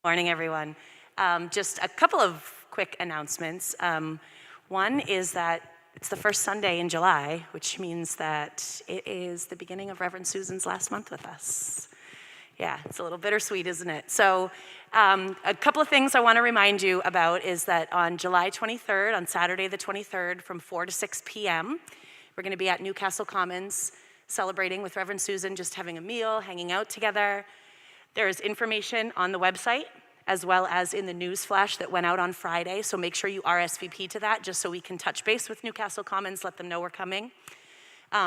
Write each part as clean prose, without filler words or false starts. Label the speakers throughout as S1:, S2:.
S1: Morning, everyone. Just a couple of quick announcements. One is that it's the first Sunday in July, which means that it is the beginning of Reverend Susan's last month with us. Yeah, it's a little bittersweet, isn't it? So a couple of things I want to remind you about is that on July 23rd, on Saturday the 23rd, from 4 to 6 p.m., we're going to be at Newcastle Commons celebrating with Reverend Susan, just having a meal, hanging out together. There is information on the website as well as in the news flash that went out on Friday, so make sure you RSVP to that just so we can touch base with Newcastle Commons, let them know we're coming.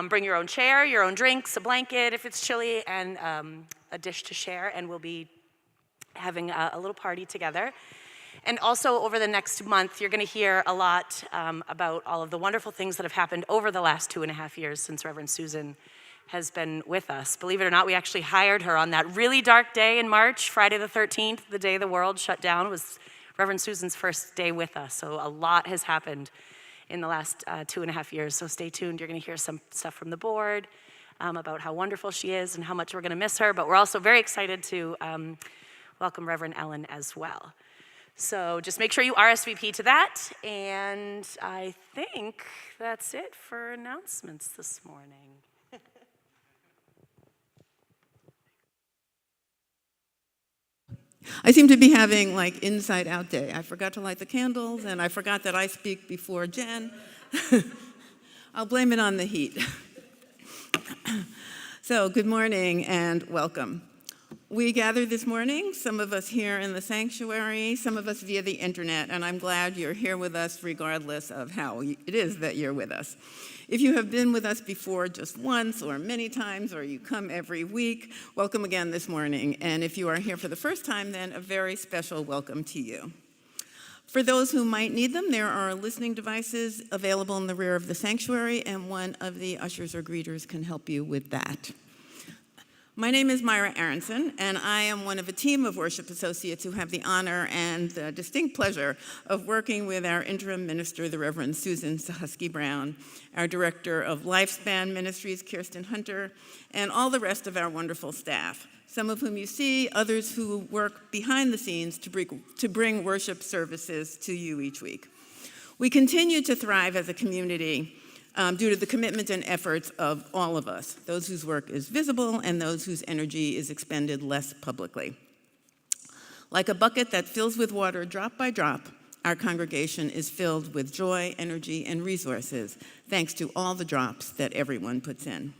S1: Bring your own chair, your own drinks, a blanket if it's chilly, and a dish to share, and we'll be having a little party together. And also over the next month, you're gonna hear a lot about all of the wonderful things that have happened over the last 2.5 years since Reverend Susan has been with us. Believe it or not, we actually hired her on that really dark day in March, Friday the 13th, the day the world shut down, was Reverend Susan's first day with us. So a lot has happened in the last 2.5 years. So stay tuned, you're gonna hear some stuff from the board about how wonderful she is and how much we're gonna miss her, but we're also very excited to welcome Reverend Ellen as well. So just make sure you RSVP to that, and I think that's it for announcements this morning.
S2: I seem to be having like inside out day. I forgot to light the candles and I forgot that I speak before Jen. I'll blame it on the heat. So good morning and welcome. We gathered this morning, some of us here in the sanctuary, some of us via the internet, and I'm glad you're here with us regardless of how it is that you're with us. If you have been with us before just once or many times, or you come every week, welcome again this morning. And if you are here for the first time, then a very special welcome to you. For those who might need them, there are listening devices available in the rear of the sanctuary, and one of the ushers or greeters can help you with that. My name is Myra Aaronson, and I am one of a team of worship associates who have the honor and the distinct pleasure of working with our interim minister, the Reverend Susan Sahusky Brown, our director of Lifespan Ministries, Kirsten Hunter, and all the rest of our wonderful staff, some of whom you see, others who work behind the scenes to bring worship services to you each week. We continue to thrive as a community due to the commitment and efforts of all of us, those whose work is visible and those whose energy is expended less publicly. Like a bucket that fills with water drop by drop, our congregation is filled with joy, energy, and resources, thanks to all the drops that everyone puts in.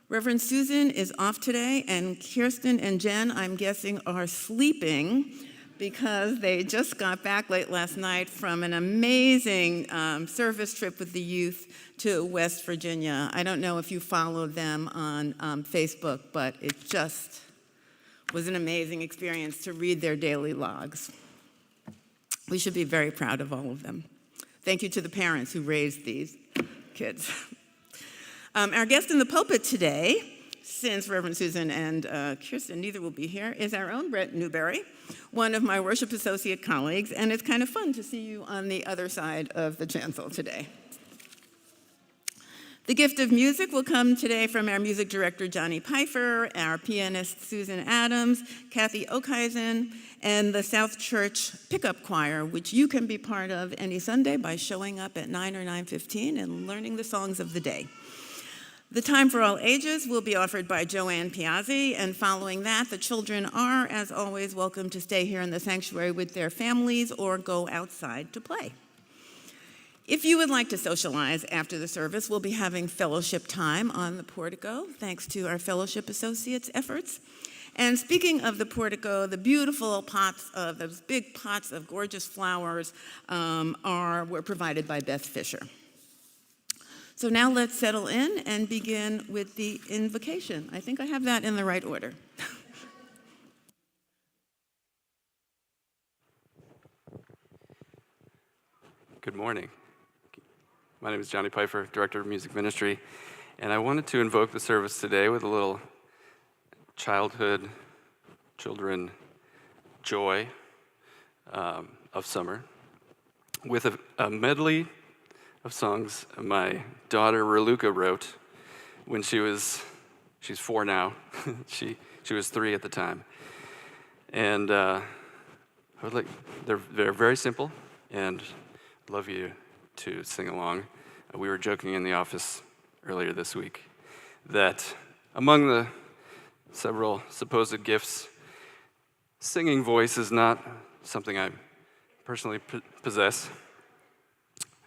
S2: Reverend Susan is off today, and Kirsten and Jen, I'm guessing, are sleeping because they just got back late last night from an amazing service trip with the youth to West Virginia. I don't know if you followed them on Facebook, but it just was an amazing experience to read their daily logs. We should be very proud of all of them. Thank you to the parents who raised these kids. Our guest in the pulpit today, since Reverend Susan and Kirsten neither will be here, is our own Bret Newbury, one of my worship associate colleagues, and it's kind of fun to see you on the other side of the chancel today. The gift of music will come today from our music director, Jonny Peiffer, our pianist, Susan Adams, Cathy Okhuysen, and the South Church Pickup Choir, which you can be part of any Sunday by showing up at 9 or 9:15 and learning the songs of the day. The time for all ages will be offered by Joanne Piazzi, and following that, the children are, as always, welcome to stay here in the sanctuary with their families or go outside to play. If you would like to socialize after the service, we'll be having fellowship time on the portico, thanks to our fellowship associates' efforts. And speaking of the portico, the beautiful pots of those big pots of gorgeous flowers were provided by Beth Fisher. So now let's settle in and begin with the invocation. I think I have that in the right order.
S3: Good morning. My name is Jonny Peiffer, Director of Music Ministry, and I wanted to invoke the service today with a little children joy of summer, with a medley of songs my daughter Raluca wrote when she's 4 now. she was 3 at the time. And I would like, they're very simple, and I'd love you to sing along. We were joking in the office earlier this week that among the several supposed gifts, singing voice is not something I personally possess,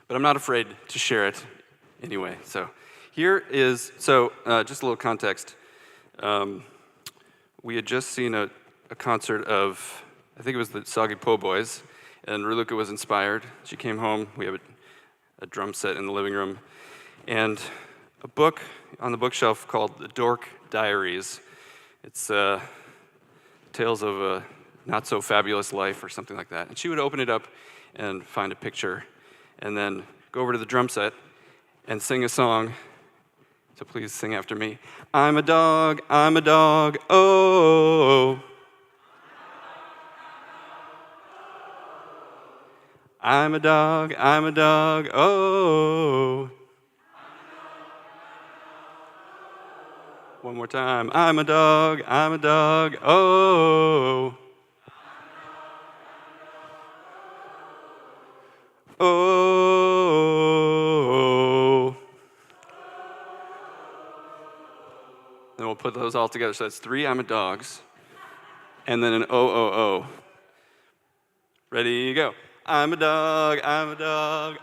S3: but I'm not afraid to share it anyway. So here is, just a little context. We had just seen a concert of, I think it was the Soggy Po Boys, and Raluca was inspired. She came home, we have a drum set in the living room, and a book on the bookshelf called The Dork Diaries. It's tales of a not-so-fabulous life or something like that. And she would open it up and find a picture, and then go over to the drum set and sing a song. So please sing after me. I'm a dog, oh. I'm a dog, oh. One more time. I'm a dog, oh. Oh. Then we'll put those all together. So that's 3 I'm a dogs, and then an oh. Ready, go. I'm a dog, oh.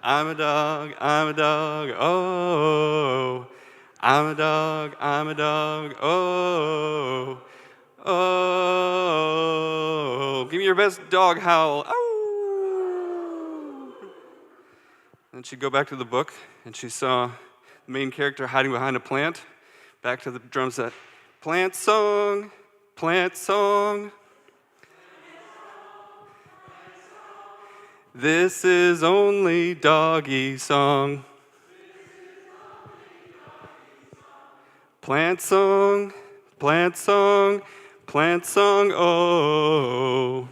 S3: I'm a dog, oh. I'm a dog, oh. Oh. Give me your best dog howl. Oh. Then she'd go back to the book, and she saw the main character hiding behind a plant. Back to the drum set. Plant song, plant song. This is only doggy song. Plant song, plant song, plant song, oh.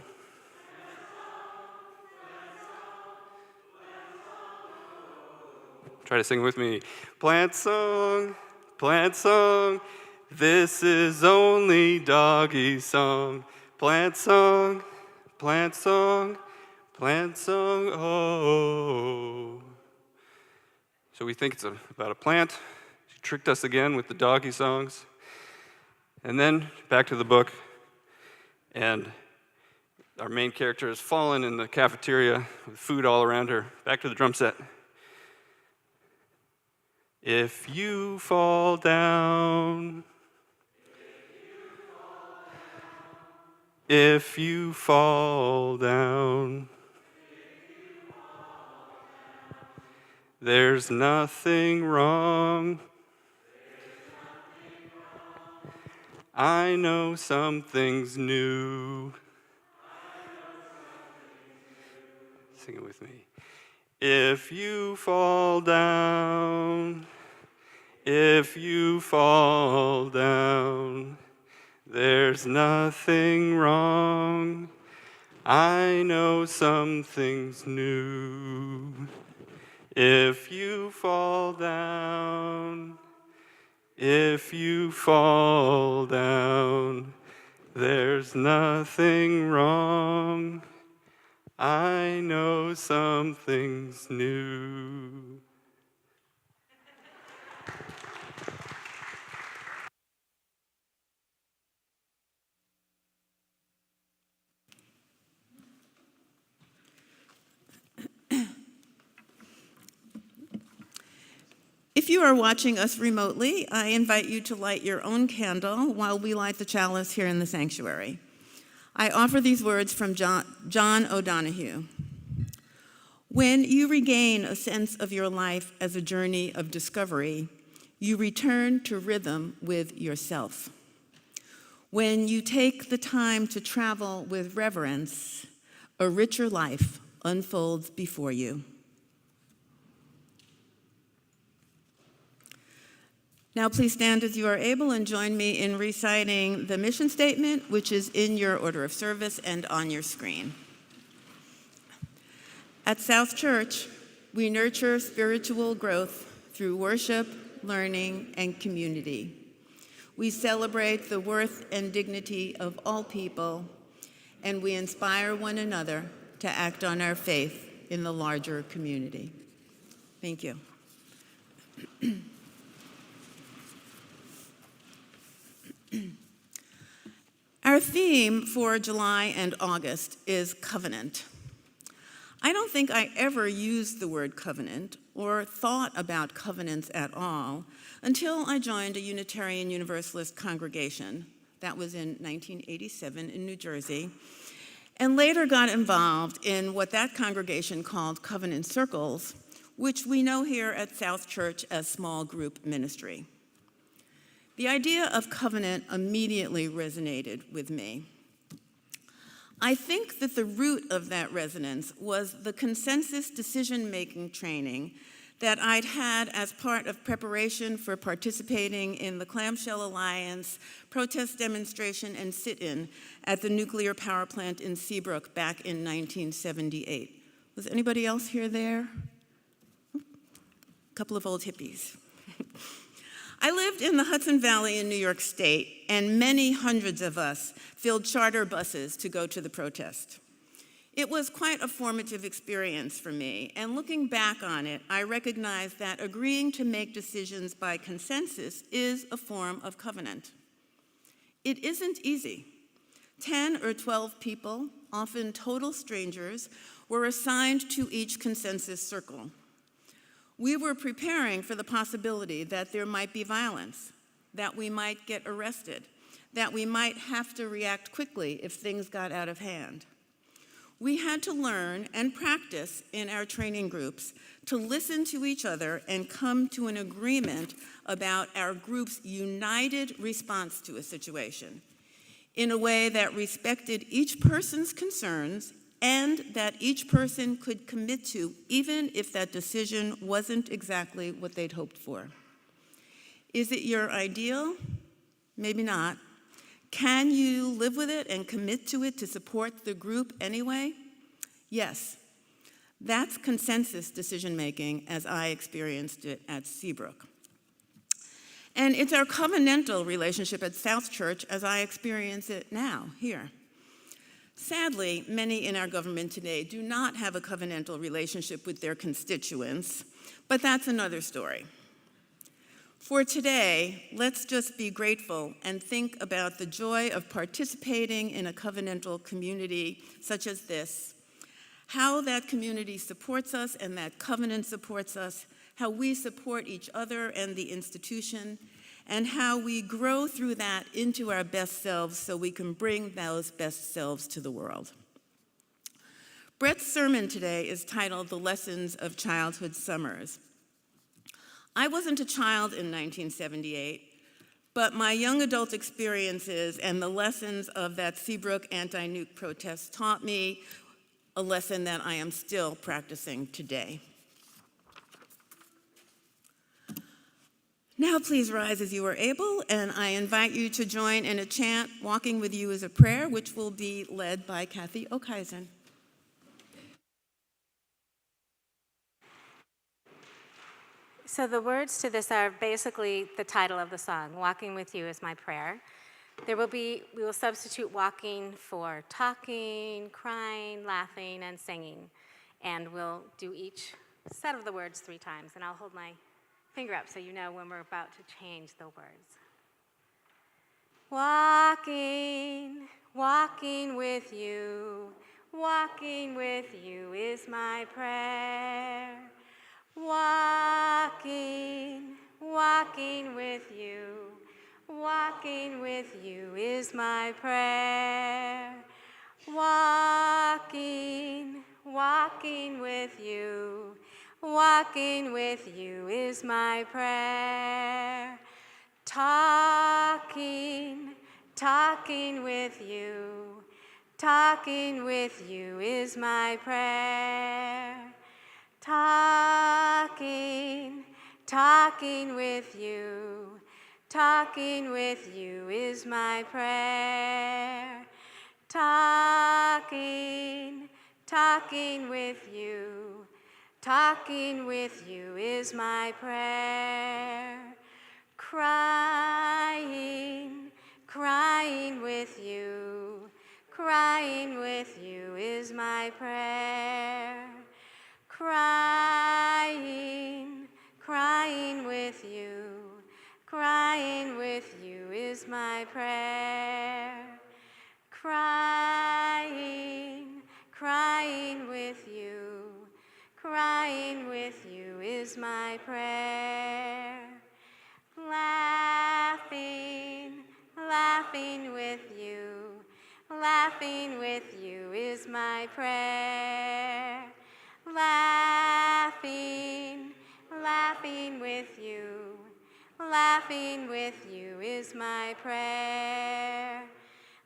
S3: Try to sing with me. Plant song, this is only doggy song. Plant song, plant song, plant song, oh. So we think it's about a plant. She tricked us again with the doggy songs. And then back to the book. And our main character has fallen in the cafeteria with food all around her. Back to the drum set. If you fall down, if you fall down, there's nothing wrong. I know something's new. Sing it with me. If you fall down, if you fall down, there's nothing wrong. I know something's new. If you fall down, if you fall down, there's nothing wrong. I know something's new.
S2: If you are watching us remotely, I invite you to light your own candle while we light the chalice here in the sanctuary. I offer these words from John O'Donohue. When you regain a sense of your life as a journey of discovery, you return to rhythm with yourself. When you take the time to travel with reverence, a richer life unfolds before you. Now please stand as you are able and join me in reciting the mission statement, which is in your order of service and on your screen. At South Church, we nurture spiritual growth through worship, learning, and community. We celebrate the worth and dignity of all people, and we inspire one another to act on our faith in the larger community. Thank you. Our theme for July and August is covenant. I don't think I ever used the word covenant or thought about covenants at all until I joined a Unitarian Universalist congregation. That was in 1987 in New Jersey, and later got involved in what that congregation called covenant circles, which we know here at South Church as small group ministry. The idea of covenant immediately resonated with me. I think that the root of that resonance was the consensus decision-making training that I'd had as part of preparation for participating in the Clamshell Alliance protest demonstration and sit-in at the nuclear power plant in Seabrook back in 1978. Was anybody else here there? A couple of old hippies. I lived in the Hudson Valley in New York State, and many hundreds of us filled charter buses to go to the protest. It was quite a formative experience for me, and looking back on it, I recognize that agreeing to make decisions by consensus is a form of covenant. It isn't easy. 10 or 12 people, often total strangers, were assigned to each consensus circle. We were preparing for the possibility that there might be violence, that we might get arrested, that we might have to react quickly if things got out of hand. We had to learn and practice in our training groups to listen to each other and come to an agreement about our group's united response to a situation in a way that respected each person's concerns and that each person could commit to, even if that decision wasn't exactly what they'd hoped for. Is it your ideal? Maybe not. Can you live with it and commit to it to support the group anyway? Yes. That's consensus decision-making as I experienced it at Seabrook. And it's our covenantal relationship at South Church as I experience it now, here. Sadly, many in our government today do not have a covenantal relationship with their constituents, but that's another story. For today, let's just be grateful and think about the joy of participating in a covenantal community such as this, how that community supports us and that covenant supports us, how we support each other and the institution, and how we grow through that into our best selves so we can bring those best selves to the world. Bret's sermon today is titled The Lessons of Childhood Summers. I wasn't a child in 1978, but my young adult experiences and the lessons of that Seabrook anti-nuke protest taught me a lesson that I am still practicing today. Now please rise as you are able, and I invite you to join in a chant, Walking With You is a Prayer, which will be led by Cathy Okhuysen.
S4: So the words to this are basically the title of the song, Walking With You is My Prayer. We will substitute walking for talking, crying, laughing, and singing. And we'll do each set of the words 3 times, and I'll hold my finger up so you know when we're about to change the words. Walking, walking with you is my prayer. Walking, walking with you is my prayer. Walking, walking with you is my prayer. Talking, talking with you is my prayer. Talking, talking with you is my prayer. Talking, talking with you is my prayer. Crying, is my prayer. Crying, crying with you is my prayer. Laughing, laughing with you is my prayer. Laughing, laughing with you is my prayer.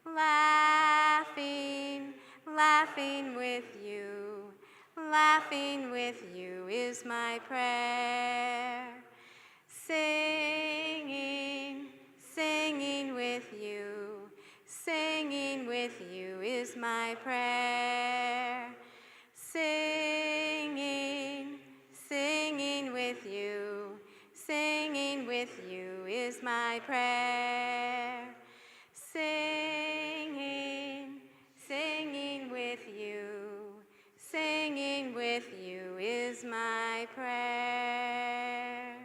S4: Laughing, laughing with you is my prayer. Singing, singing with you is my prayer. Singing, singing with you is my prayer. Singing, singing with you is my prayer.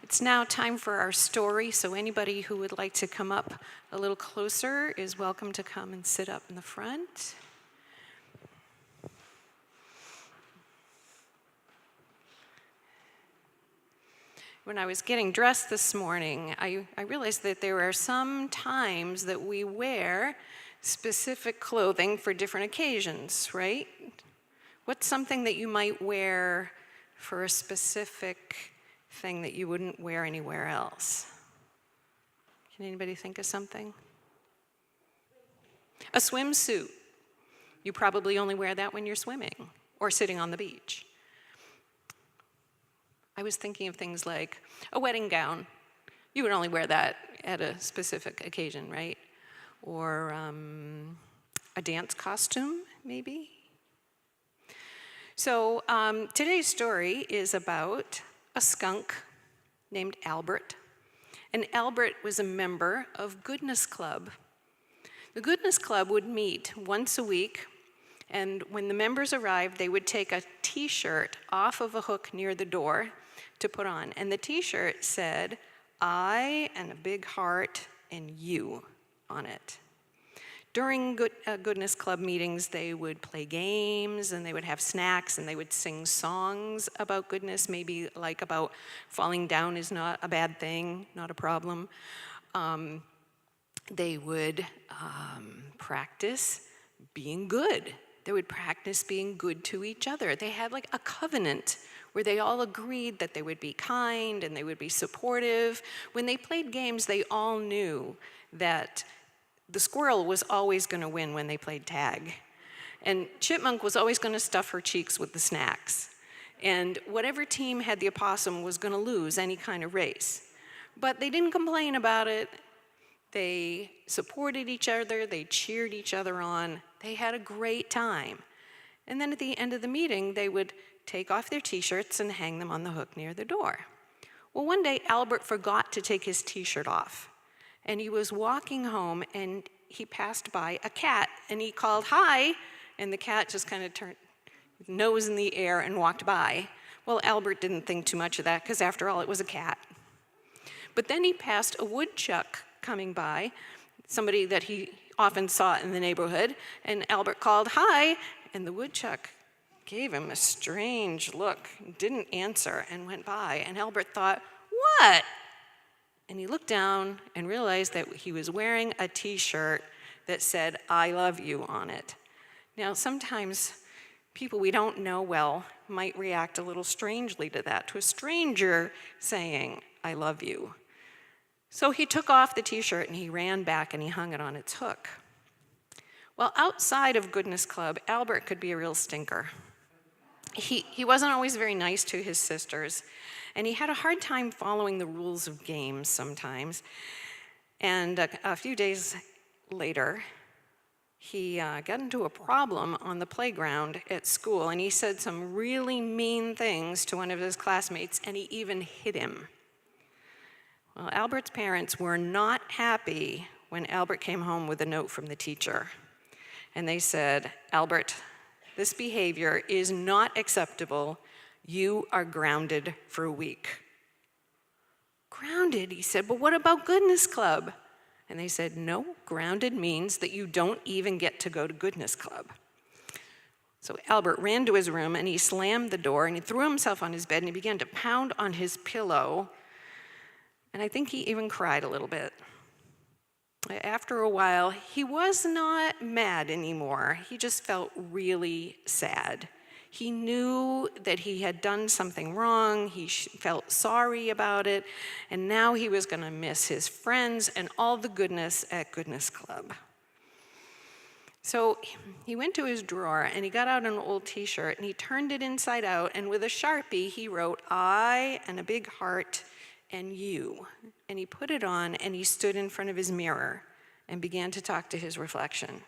S5: It's now time for our story, so anybody who would like to come up a little closer is welcome to come and sit up in the front. When I was getting dressed this morning, I realized that there are some times that we wear specific clothing for different occasions, right? What's something that you might wear for a specific thing that you wouldn't wear anywhere else? Can anybody think of something? A swimsuit. You probably only wear that when you're swimming or sitting on the beach. I was thinking of things like a wedding gown. You would only wear that at a specific occasion, right? Or a dance costume, maybe? So today's story is about a skunk named Albert. And Albert was a member of Goodness Club. The Goodness Club would meet once a week, and when the members arrived, they would take a t-shirt off of a hook near the door to put on. And the t-shirt said, "I," and a big heart, and "you" on it. During Goodness Club meetings, they would play games, and they would have snacks, and they would sing songs about goodness, maybe like about falling down is not a bad thing, not a problem. They would practice being good. They would practice being good to each other. They had like a covenant where they all agreed that they would be kind and they would be supportive. When they played games, they all knew that the squirrel was always going to win when they played tag. And Chipmunk was always going to stuff her cheeks with the snacks. And whatever team had the opossum was going to lose any kind of race. But they didn't complain about it. They supported each other. They cheered each other on. They had a great time. And then at the end of the meeting, they would take off their t-shirts and hang them on the hook near the door. Well, one day, Albert forgot to take his t-shirt off. And he was walking home, and he passed by a cat, and he called, "Hi," and the cat just kind of turned his nose in the air and walked by. Well, Albert didn't think too much of that, because after all, it was a cat. But then he passed a woodchuck coming by, somebody that he often saw in the neighborhood, and Albert called, "Hi," and the woodchuck gave him a strange look, didn't answer, and went by. And Albert thought, "What?" And he looked down and realized that he was wearing a t-shirt that said, "I love you" on it. Now, sometimes people we don't know well might react a little strangely to that, to a stranger saying, "I love you." So he took off the t-shirt and he ran back and he hung it on its hook. Well, outside of Goodness Club, Albert could be a real stinker. He wasn't always very nice to his sisters, and he had a hard time following the rules of games sometimes. And a few days later, he got into a problem on the playground at school, and he said some really mean things to one of his classmates, and he even hit him. Well, Albert's parents were not happy when Albert came home with a note from the teacher. And they said, "Albert, this behavior is not acceptable. You are grounded for a week. Grounded, he said, but what about Goodness Club? And they said, no, grounded means that you don't even get to go to Goodness Club. So Albert ran to his room and he slammed the door and he threw himself on his bed and he began to pound on his pillow. And I think he even cried a little bit. After a while, he was not mad anymore. He just felt really sad. He knew that he had done something wrong. He felt sorry about it. And now he was going to miss his friends and all the goodness at Goodness Club. So he went to his drawer and he got out an old t-shirt and he turned it inside out, and with a Sharpie he wrote I and a big heart and you. And he put it on and he stood in front of his mirror and began to talk to his reflection.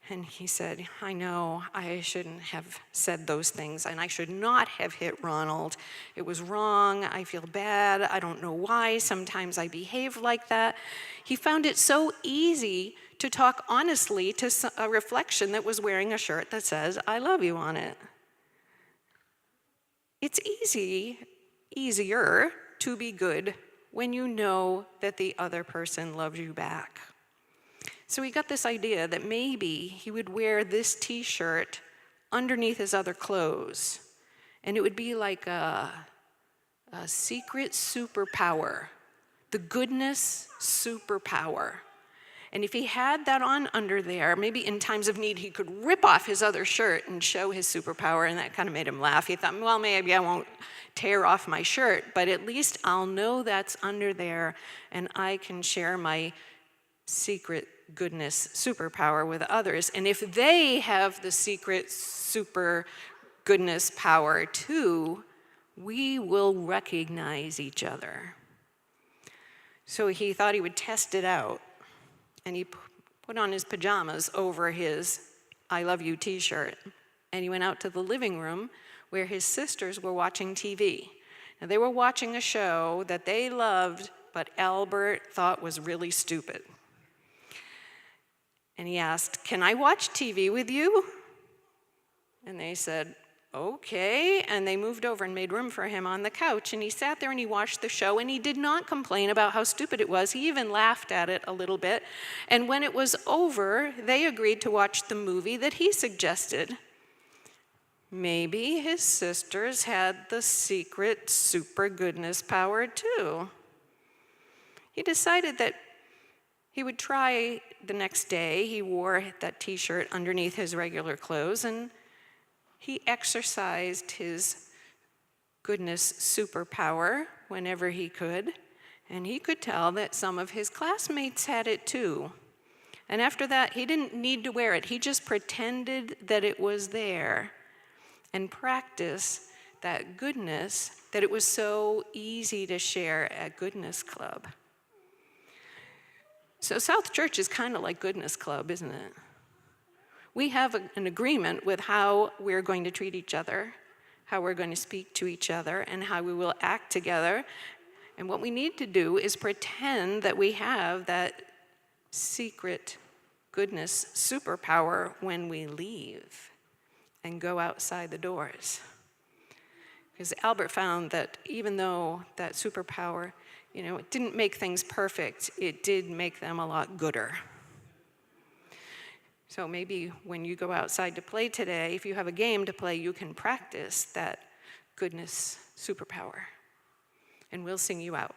S5: And he said, I know I shouldn't have said those things, and I should not have hit Ronald. It was wrong. I feel bad. I don't know why. Sometimes I behave like that. He found it so easy to talk honestly to a reflection that was wearing a shirt that says, I love you on it. It's easier to be good when you know that the other person loves you back. So he got this idea that maybe he would wear this t-shirt underneath his other clothes, and it would be like a secret superpower, the goodness superpower. And if he had that on under there, maybe in times of need, he could rip off his other shirt and show his superpower, and that kind of made him laugh. He thought, well, maybe I won't tear off my shirt, but at least I'll know that's under there, and I can share my secret goodness superpower with others. And if they have the secret super goodness power too, we will recognize each other. So he thought he would test it out. And he put on his pajamas over his I love you t-shirt. And he went out to the living room where his sisters were watching TV. Now they were watching a show that they loved, but Albert thought was really stupid. And he asked, can I watch TV with you? And they said, okay. And they moved over and made room for him on the couch. And he sat there and he watched the show, and he did not complain about how stupid it was. He even laughed at it a little bit. And when it was over, they agreed to watch the movie that he suggested. Maybe his sisters had the secret super goodness power too. He decided that he would try the next day. He wore that t-shirt underneath his regular clothes, and he exercised his goodness superpower whenever he could, and he could tell that some of his classmates had it too. And after that, he didn't need to wear it. He just pretended that it was there and practiced that goodness that it was so easy to share at Goodness Club. So South Church is kind of like Goodness Club, isn't it? We have an agreement with how we're going to treat each other, how we're going to speak to each other, and how we will act together. And what we need to do is pretend that we have that secret goodness superpower when we leave and go outside the doors. Because Albert found that even though that superpower, it didn't make things perfect, it did make them a lot gooder. So maybe when you go outside to play today, if you have a game to play, you can practice that goodness superpower. And we'll sing you out.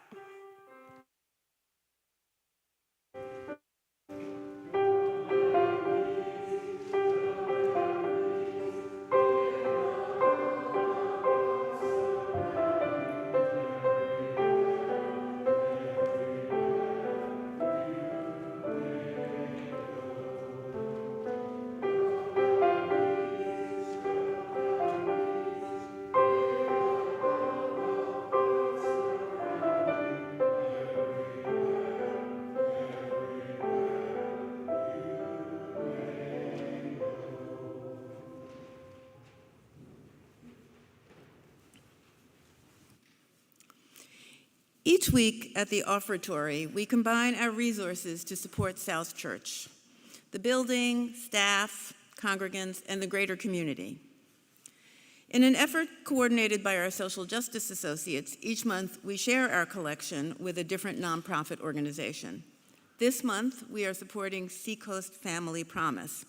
S2: Each week at the Offertory, we combine our resources to support South Church, the building, staff, congregants, and the greater community. In an effort coordinated by our social justice associates, each month we share our collection with a different nonprofit organization. This month, we are supporting Seacoast Family Promise,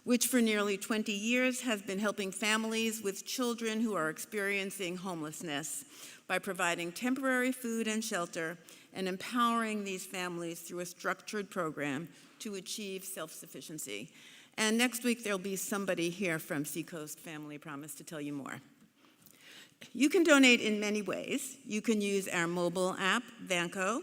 S2: which for nearly 20 years has been helping families with children who are experiencing homelessness by providing temporary food and shelter and empowering these families through a structured program to achieve self-sufficiency. And next week, there'll be somebody here from Seacoast Family Promise to tell you more. You can donate in many ways. You can use our mobile app, Vanco.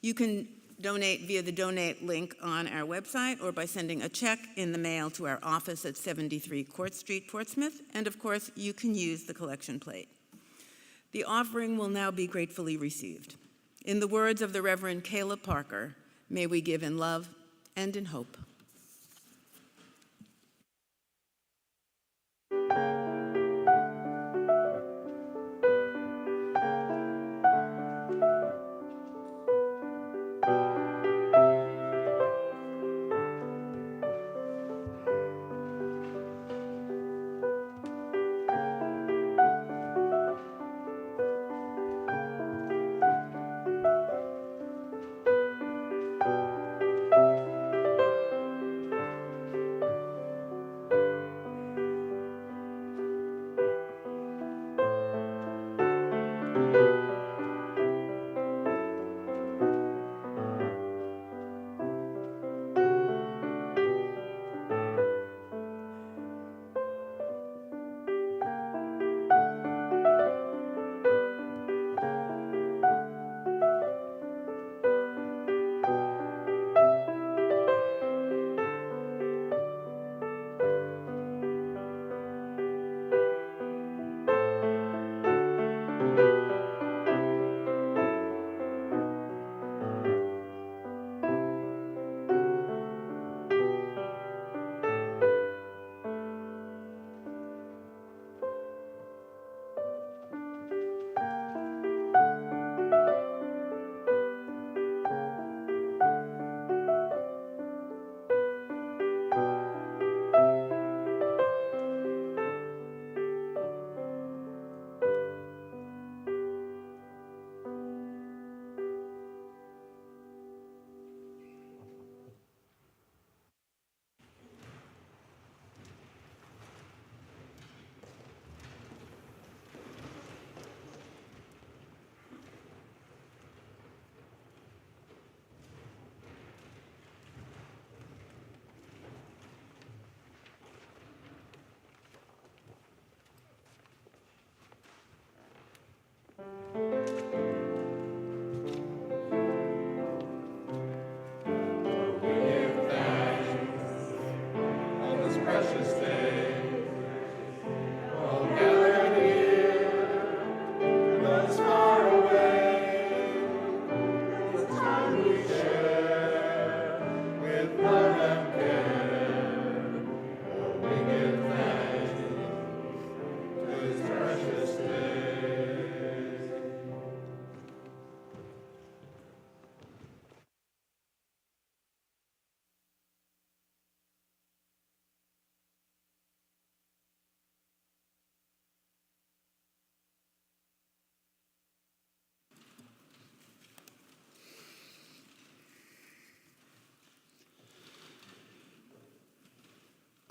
S2: You can donate via the donate link on our website or by sending a check in the mail to our office at 73 Court Street, Portsmouth. And of course, you can use the collection plate. The offering will now be gratefully received. In the words of the Reverend Caleb Parker, may we give in love and in hope.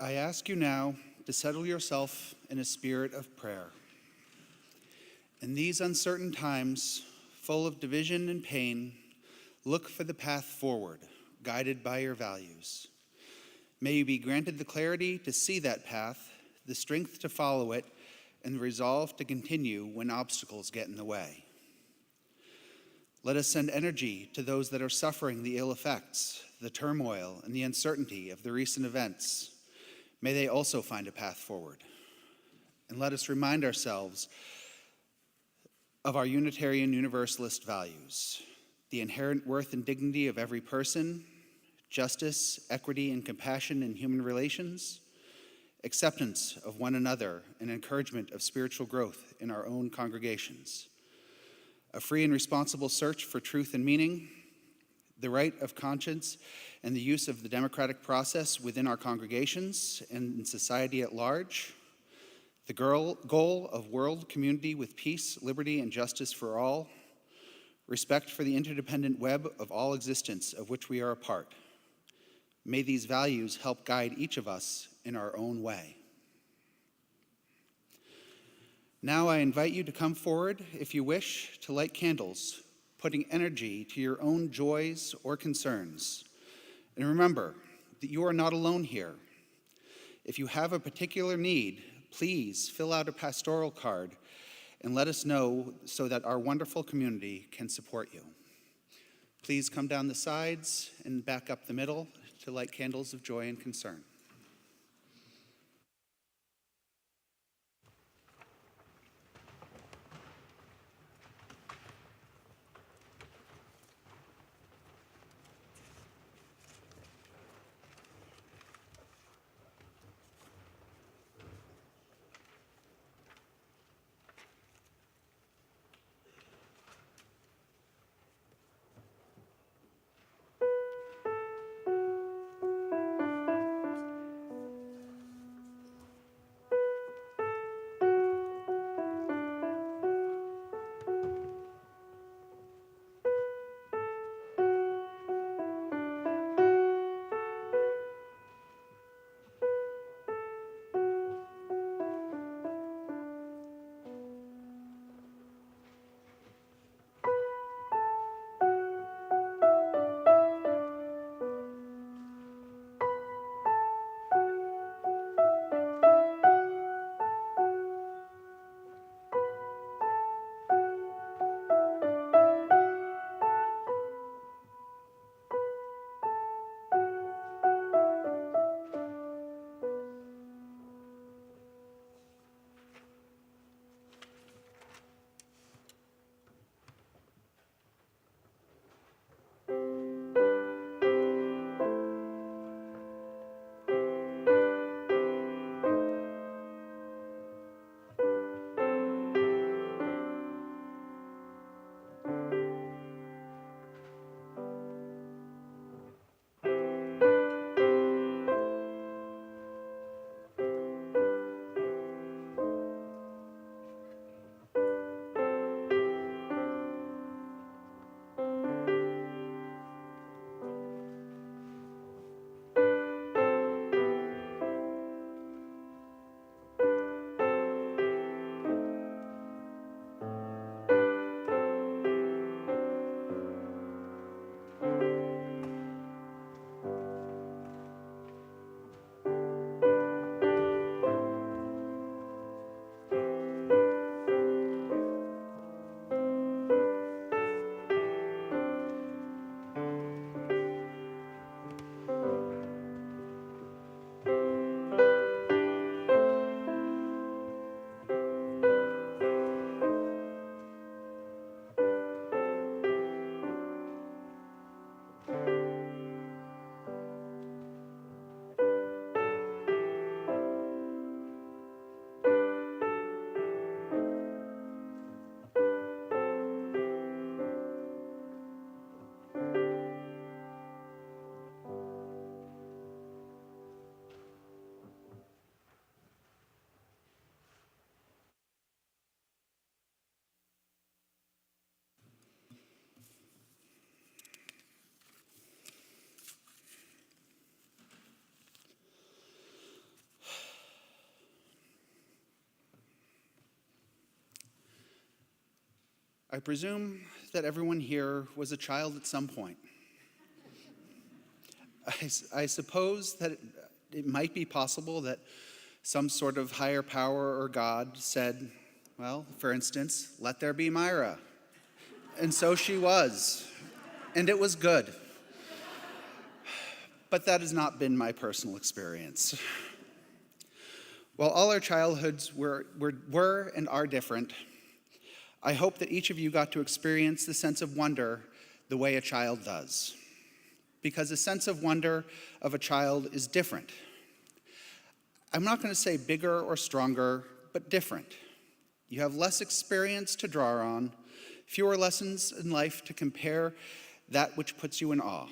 S6: I ask you now to settle yourself in a spirit of prayer. In these uncertain times, full of division and pain, look for the path forward, guided by your values. May you be granted the clarity to see that path, the strength to follow it, and the resolve to continue when obstacles get in the way. Let us send energy to those that are suffering the ill effects, the turmoil, and the uncertainty of the recent events. May they also find a path forward. And let us remind ourselves of our Unitarian Universalist values, the inherent worth and dignity of every person, justice, equity, and compassion in human relations, acceptance of one another, and encouragement of spiritual growth in our own congregations, a free and responsible search for truth and meaning, the right of conscience and the use of the democratic process within our congregations and in society at large, The goal of world community with peace, liberty, and justice for all, respect for the interdependent web of all existence of which we are a part. May these values help guide each of us in our own way. Now I invite you to come forward, if you wish, to light candles, putting energy to your own joys or concerns. And remember that you are not alone here. If you have a particular need, please fill out a pastoral card and let us know so that our wonderful community can support you. Please come down the sides and back up the middle to light candles of joy and concern. I presume that everyone here was a child at some point. I suppose that it might be possible that some sort of higher power or God said, well, for instance, let there be Myra. And so she was, and it was good. But that has not been my personal experience. While all our childhoods were and are different, I hope that each of you got to experience the sense of wonder the way a child does. Because the sense of wonder of a child is different. I'm not going to say bigger or stronger, but different. You have less experience to draw on, fewer lessons in life to compare that which puts you in awe.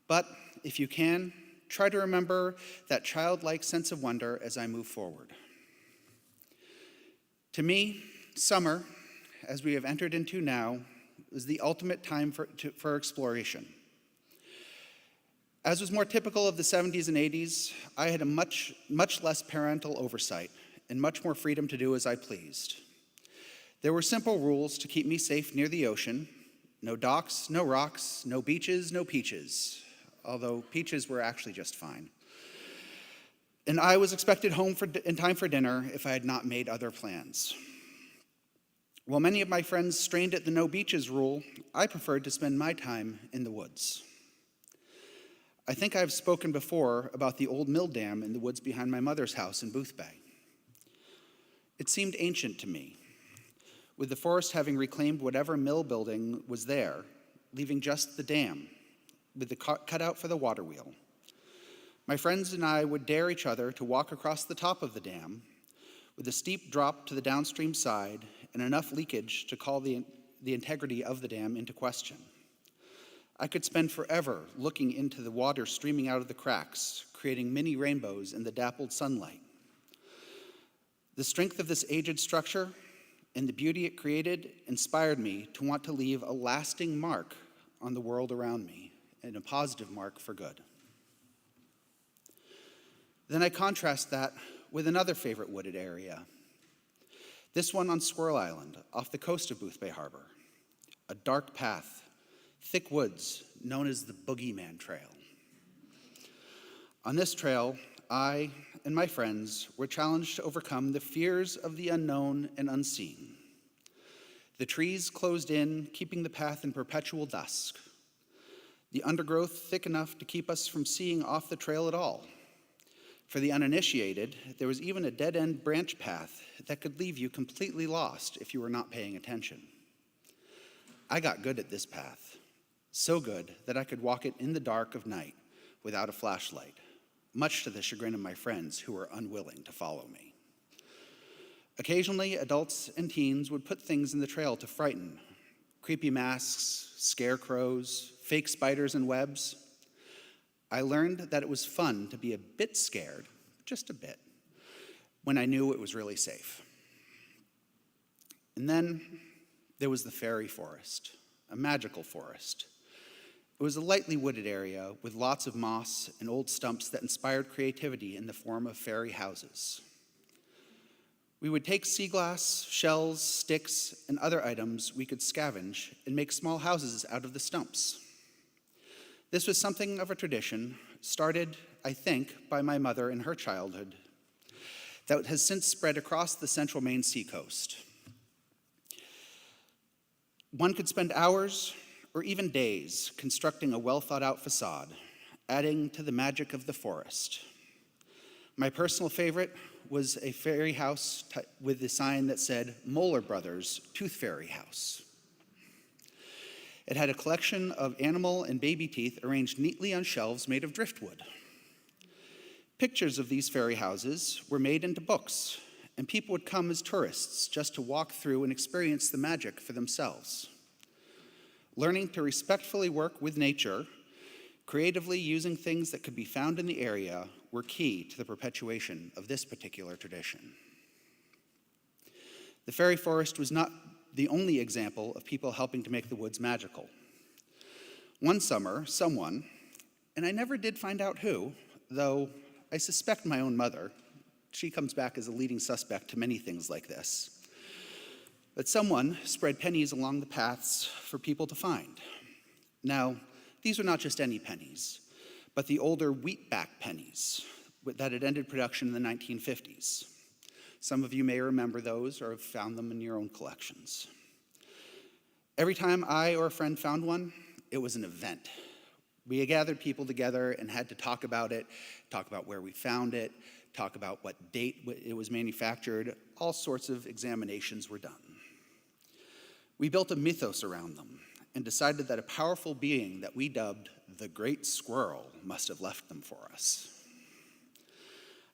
S6: But if you can, try to remember that childlike sense of wonder as I move forward. To me, summer, as we have entered into now, is the ultimate time for exploration. As was more typical of the 70s and 80s, I had a much less parental oversight and much more freedom to do as I pleased. There were simple rules to keep me safe near the ocean: no docks, no rocks, no beaches, no peaches, although peaches were actually just fine. And I was expected home in time for dinner if I had not made other plans. While many of my friends strained at the no beaches rule, I preferred to spend my time in the woods. I think I've spoken before about the old mill dam in the woods behind my mother's house in Boothbay. It seemed ancient to me, with the forest having reclaimed whatever mill building was there, leaving just the dam, with the cutout for the water wheel. My friends and I would dare each other to walk across the top of the dam, with a steep drop to the downstream side and enough leakage to call the integrity of the dam into question. I could spend forever looking into the water streaming out of the cracks, creating mini rainbows in the dappled sunlight. The strength of this aged structure and the beauty it created inspired me to want to leave a lasting mark on the world around me, and a positive mark for good. Then I contrast that with another favorite wooded area, this one on Squirrel Island, off the coast of Boothbay Harbor. A dark path, thick woods, known as the Boogeyman Trail. On this trail, I and my friends were challenged to overcome the fears of the unknown and unseen. The trees closed in, keeping the path in perpetual dusk. The undergrowth thick enough to keep us from seeing off the trail at all. For the uninitiated, there was even a dead-end branch path that could leave you completely lost if you were not paying attention. I got good at this path, so good that I could walk it in the dark of night without a flashlight, much to the chagrin of my friends who were unwilling to follow me. Occasionally, adults and teens would put things in the trail to frighten: creepy masks, scarecrows, fake spiders and webs. I learned that it was fun to be a bit scared, just a bit, when I knew it was really safe. And then there was the fairy forest, a magical forest. It was a lightly wooded area with lots of moss and old stumps that inspired creativity in the form of fairy houses. We would take sea glass, shells, sticks, and other items we could scavenge and make small houses out of the stumps. This was something of a tradition, started, I think, by my mother in her childhood, that has since spread across the central Maine seacoast. One could spend hours or even days constructing a well-thought-out facade, adding to the magic of the forest. My personal favorite was a fairy house with a sign that said Moeller Brothers Tooth Fairy House. It had a collection of animal and baby teeth arranged neatly on shelves made of driftwood. Pictures of these fairy houses were made into books, and people would come as tourists just to walk through and experience the magic for themselves. Learning to respectfully work with nature, creatively using things that could be found in the area, were key to the perpetuation of this particular tradition. The fairy forest was not the only example of people helping to make the woods magical. One summer, someone, and I never did find out who, though I suspect my own mother, she comes back as a leading suspect to many things like this, but someone spread pennies along the paths for people to find. Now, these were not just any pennies, but the older wheatback pennies that had ended production in the 1950s. Some of you may remember those or have found them in your own collections. Every time I or a friend found one, it was an event. We gathered people together and had to talk about it, talk about where we found it, talk about what date it was manufactured. All sorts of examinations were done. We built a mythos around them and decided that a powerful being that we dubbed the Great Squirrel must have left them for us.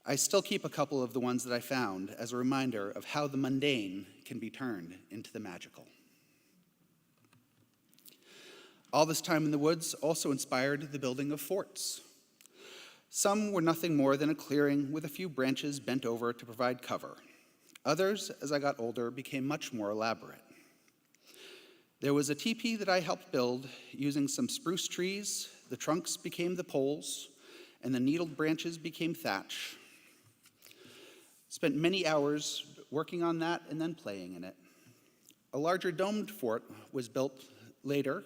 S6: I still keep a couple of the ones that I found as a reminder of how the mundane can be turned into the magical. All this time in the woods also inspired the building of forts. Some were nothing more than a clearing with a few branches bent over to provide cover. Others, as I got older, became much more elaborate. There was a teepee that I helped build using some spruce trees. The trunks became the poles, and the needled branches became thatch. Spent many hours working on that and then playing in it. A larger domed fort was built later,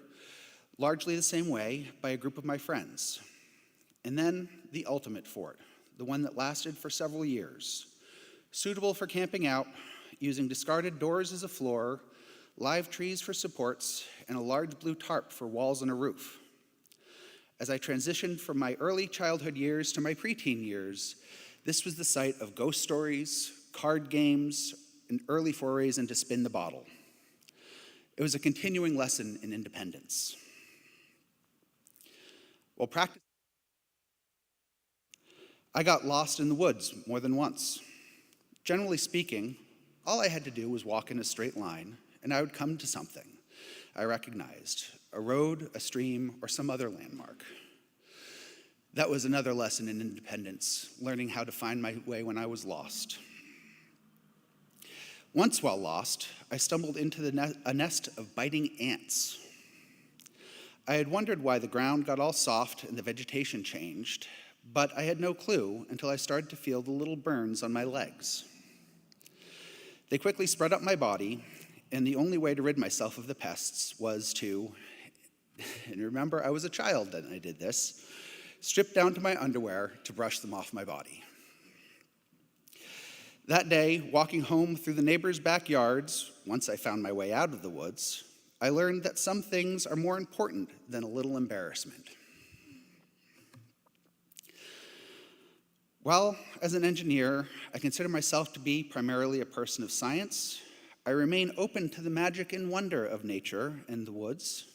S6: largely the same way, by a group of my friends. And then the ultimate fort, the one that lasted for several years, suitable for camping out, using discarded doors as a floor, live trees for supports, and a large blue tarp for walls and a roof. As I transitioned from my early childhood years to my preteen years, this was the site of ghost stories, card games, and early forays into spin the bottle. It was a continuing lesson in independence. While practicing, I got lost in the woods more than once. Generally speaking, all I had to do was walk in a straight line, and I would come to something I recognized, a road, a stream, or some other landmark. That was another lesson in independence, learning how to find my way when I was lost. Once while lost, I stumbled into a nest of biting ants. I had wondered why the ground got all soft and the vegetation changed, but I had no clue until I started to feel the little burns on my legs. They quickly spread up my body, and the only way to rid myself of the pests was to, and remember I was a child when I did this, strip down to my underwear to brush them off my body. That day, walking home through the neighbors' backyards, once I found my way out of the woods, I learned that some things are more important than a little embarrassment. While, as an engineer, I consider myself to be primarily a person of science, I remain open to the magic and wonder of nature and the woods.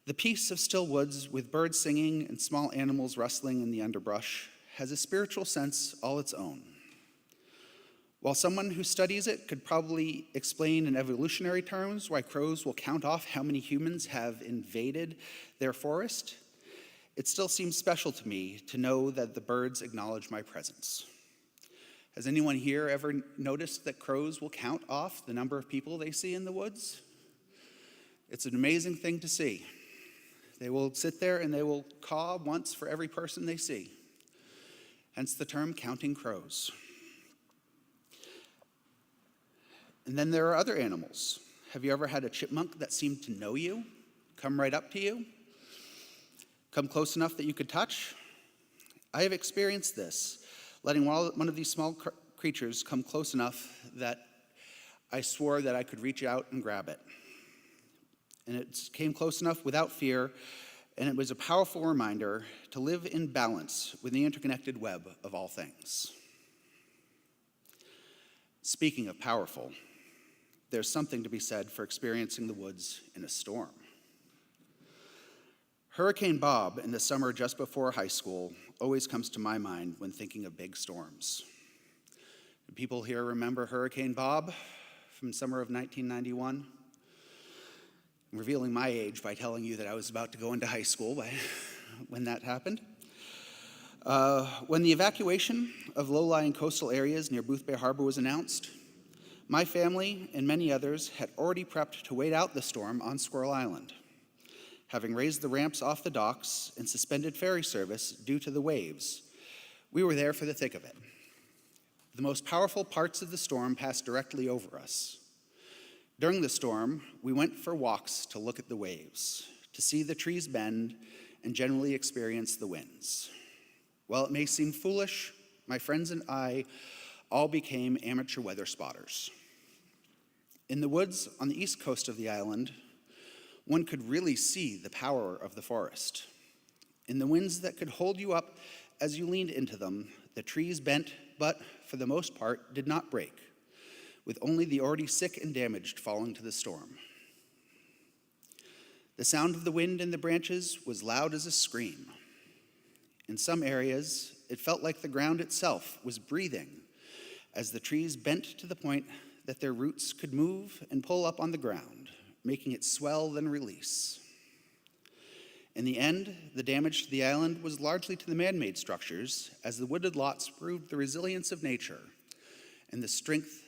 S6: The peace of still woods with birds singing and small animals rustling in the underbrush has a spiritual sense all its own. While someone who studies it could probably explain in evolutionary terms why crows will count off how many humans have invaded their forest, it still seems special to me to know that the birds acknowledge my presence. Has anyone here ever noticed that crows will count off the number of people they see in the woods? It's an amazing thing to see. They will sit there and they will caw once for every person they see. Hence the term counting crows. And then there are other animals. Have you ever had a chipmunk that seemed to know you, come right up to you, come close enough that you could touch? I have experienced this, letting one of these small creatures come close enough that I swore that I could reach out and grab it. And it came close enough without fear, and it was a powerful reminder to live in balance with the interconnected web of all things. Speaking of powerful, there's something to be said for experiencing the woods in a storm. Hurricane Bob in the summer just before high school always comes to my mind when thinking of big storms. Do people here remember Hurricane Bob from summer of 1991? I'm revealing my age by telling you that I was about to go into high school when that happened. When the evacuation of low-lying coastal areas near Boothbay Harbor was announced, my family and many others had already prepped to wait out the storm on Squirrel Island, having raised the ramps off the docks and suspended ferry service due to the waves. We were there for the thick of it. The most powerful parts of the storm passed directly over us. During the storm, we went for walks to look at the waves, to see the trees bend, and generally experience the winds. While it may seem foolish, my friends and I all became amateur weather spotters. In the woods on the east coast of the island, one could really see the power of the forest. In the winds that could hold you up as you leaned into them, the trees bent, but for the most part did not break, with only the already sick and damaged falling to the storm. The sound of the wind in the branches was loud as a scream. In some areas, it felt like the ground itself was breathing as the trees bent to the point that their roots could move and pull up on the ground, making it swell then release. In the end, the damage to the island was largely to the man-made structures, as the wooded lots proved the resilience of nature and the strength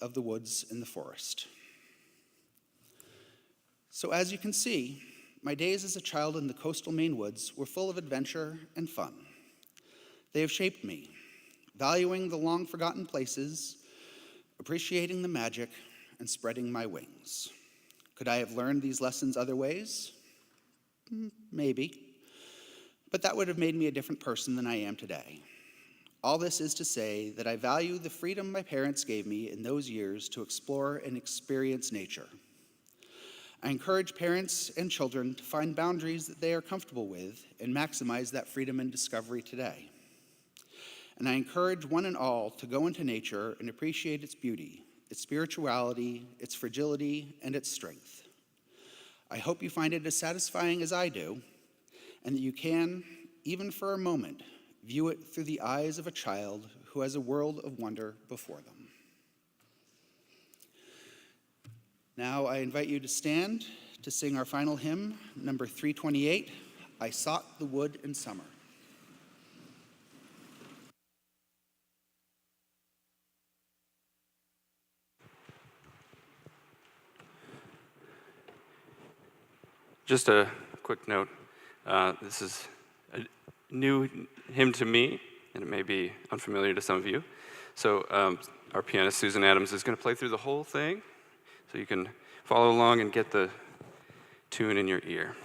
S6: of the woods and the forest. So as you can see, my days as a child in the coastal Maine woods were full of adventure and fun. They have shaped me, valuing the long-forgotten places, appreciating the magic, and spreading my wings. Could I have learned these lessons other ways? Maybe. But that would have made me a different person than I am today. All this is to say that I value the freedom my parents gave me in those years to explore and experience nature. I encourage parents and children to find boundaries that they are comfortable with and maximize that freedom and discovery today. And I encourage one and all to go into nature and appreciate its beauty, its spirituality, its fragility, and its strength. I hope you find it as satisfying as I do, and that you can, even for a moment, view it through the eyes of a child who has a world of wonder before them. Now I invite you to stand to sing our final hymn, number 328, I Sought the Wood in Summer.
S3: Just a quick note. This is a new hymn to me, and it may be unfamiliar to some of you. So our pianist, Susan Adams, is going to play through the whole thing, so you can follow along and get the tune in your ear.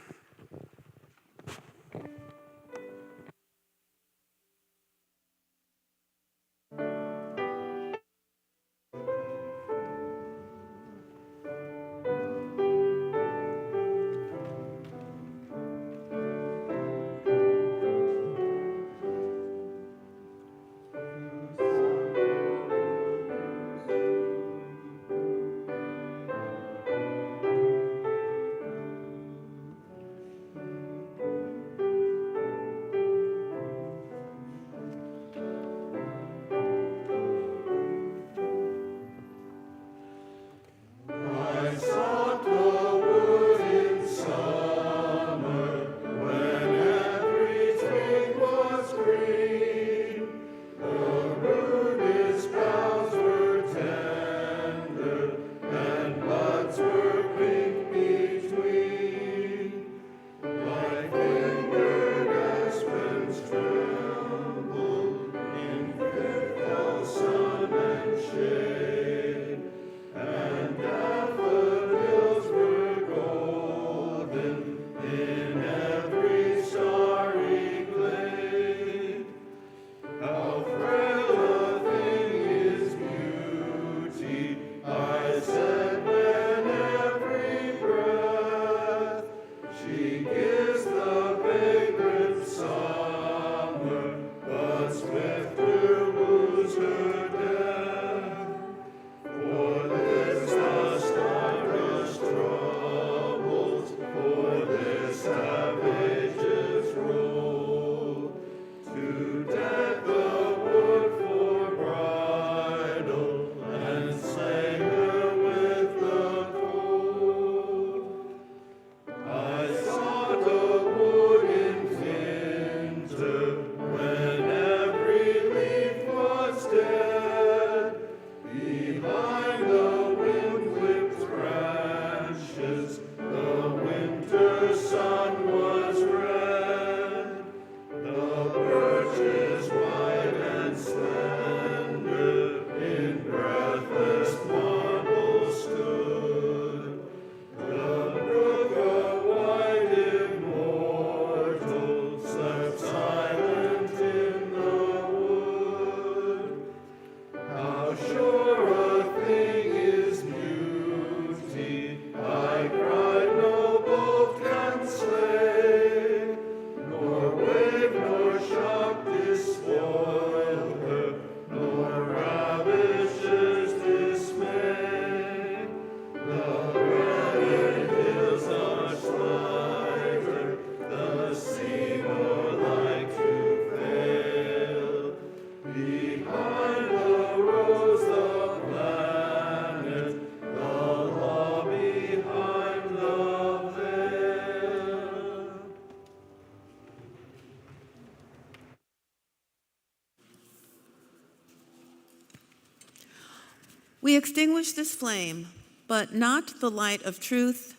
S2: We extinguish this flame, but not the light of truth,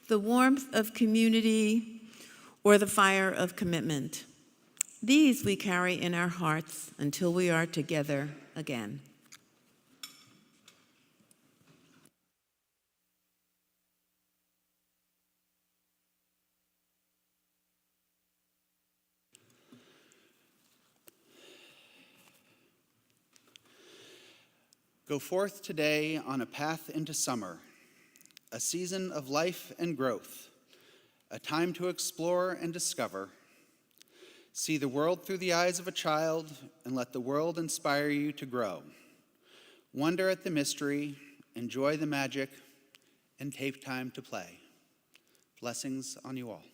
S2: the warmth of community, or the fire of commitment. These we carry in our hearts until we are together again.
S6: Go forth today on a path into summer, a season of life and growth, a time to explore and discover. See the world through the eyes of a child and let the world inspire you to grow. Wonder at the mystery, enjoy the magic, and take time to play. Blessings on you all.